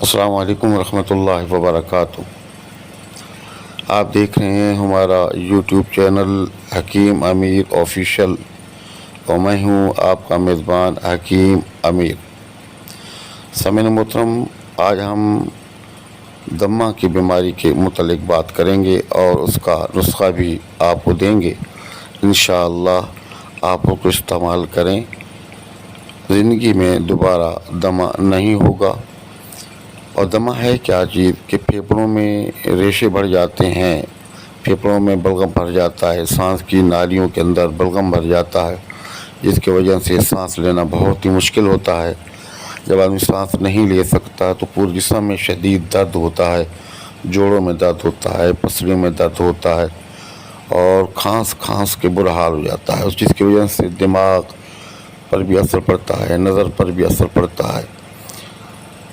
السلام علیکم ورحمۃ اللہ وبرکاتہ۔ آپ دیکھ رہے ہیں ہمارا یوٹیوب چینل حکیم امیر آفیشیل اور میں ہوں آپ کا میزبان حکیم امیر۔ سامعین محترم، آج ہم دمہ کی بیماری کے متعلق بات کریں گے اور اس کا نسخہ بھی آپ کو دیں گے۔ انشاءاللہ آپ کو استعمال کریں، زندگی میں دوبارہ دمہ نہیں ہوگا۔ اور دمہ ہے کیا چیز کہ پھیپھڑوں میں ریشے بڑھ جاتے ہیں، پھیپھڑوں میں بلغم بھر جاتا ہے، سانس کی نالیوں کے اندر بلغم بھر جاتا ہے، جس کی وجہ سے سانس لینا بہت ہی مشکل ہوتا ہے۔ جب آدمی سانس نہیں لے سکتا تو پورے جسم میں شدید درد ہوتا ہے، جوڑوں میں درد ہوتا ہے، پسلیوں میں درد ہوتا ہے اور کھانس کے برا حال ہو جاتا ہے، اس چیز کی وجہ سے دماغ پر بھی اثر پڑتا ہے، نظر پر بھی اثر پڑتا ہے،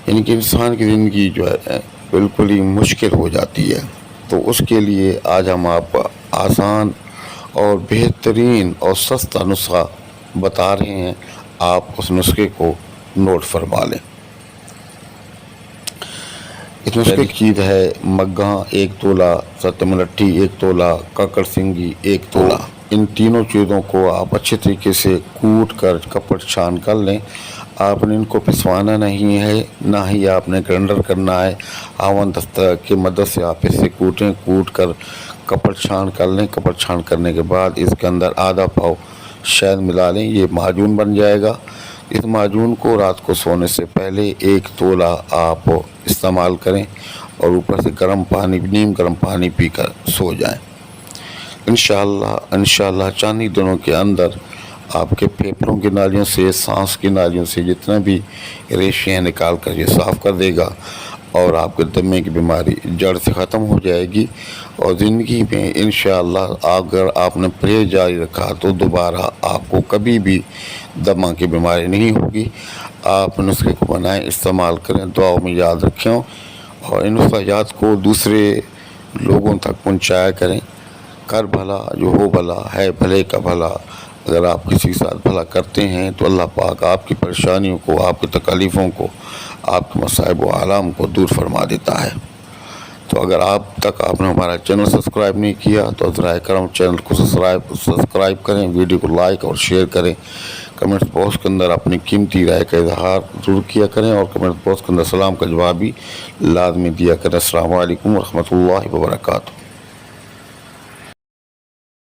یعنی کہ انسان کی زندگی جو ہے بالکل ہی مشکل ہو جاتی ہے۔ تو اس کے لیے آج ہم آپ کو آسان اور بہترین اور سستا نسخہ بتا رہے ہیں، آپ اس نسخے کو نوٹ فرما لیں۔ اس نسخے کی چیز ہے مگھاں 1 تولہ، ست ملٹھی 1 تولہ، ککڑ سنگھی 1 تولہ۔ ان تینوں چیزوں کو آپ اچھے طریقے سے کوٹ کر کپڑ چھان کر لیں۔ آپ نے ان کو پسوانا نہیں ہے، نہ ہی آپ نے گرائنڈر کرنا ہے۔ آون دستہ کی مدد سے آپ اسے کوٹ کر کپڑ چھان کر لیں۔ کپڑ چھان کرنے کے بعد اس کے اندر آدھا پاؤ شہد ملا لیں، یہ معجون بن جائے گا۔ اس معجون کو رات کو سونے سے پہلے 1 تولہ آپ استعمال کریں اور اوپر سے نیم گرم پانی پی کر سو جائیں۔ انشاءاللہ چند ہی دنوں کے اندر آپ کے پھیپھڑوں کی نالیوں سے، سانس کی نالیوں سے جتنا بھی ریشے ہیں نکال کر یہ صاف کر دے گا اور آپ کے دمے کی بیماری جڑ سے ختم ہو جائے گی۔ اور زندگی میں انشاءاللہ اگر آپ نے پرہیز جاری رکھا تو دوبارہ آپ کو کبھی بھی دمہ کی بیماری نہیں ہوگی۔ آپ نسخے کو بنائیں، استعمال کریں، دعاؤں میں یاد رکھیں اور ان نسخیات کو دوسرے لوگوں تک پہنچایا کریں۔ کر بھلا جو ہو بھلا، ہے بھلے کا بھلا۔ اگر آپ کسی کے ساتھ بھلا کرتے ہیں تو اللہ پاک آپ کی پریشانیوں کو، آپ کی تکلیفوں کو، آپ کے مصائب و آلام کو دور فرما دیتا ہے۔ تو اگر آپ نے ہمارا چینل سبسکرائب نہیں کیا تو ذرائع کرم چینل کو سبسکرائب کریں، ویڈیو کو لائک اور شیئر کریں۔ کمنٹ باکس کے اندر اپنی قیمتی رائے کا اظہار ضرور کیا کریں اور کمنٹ باکس کے اندر سلام کا جواب بھی لازمی دیا کریں۔ السلام علیکم ورحمۃ اللہ وبرکاتہ۔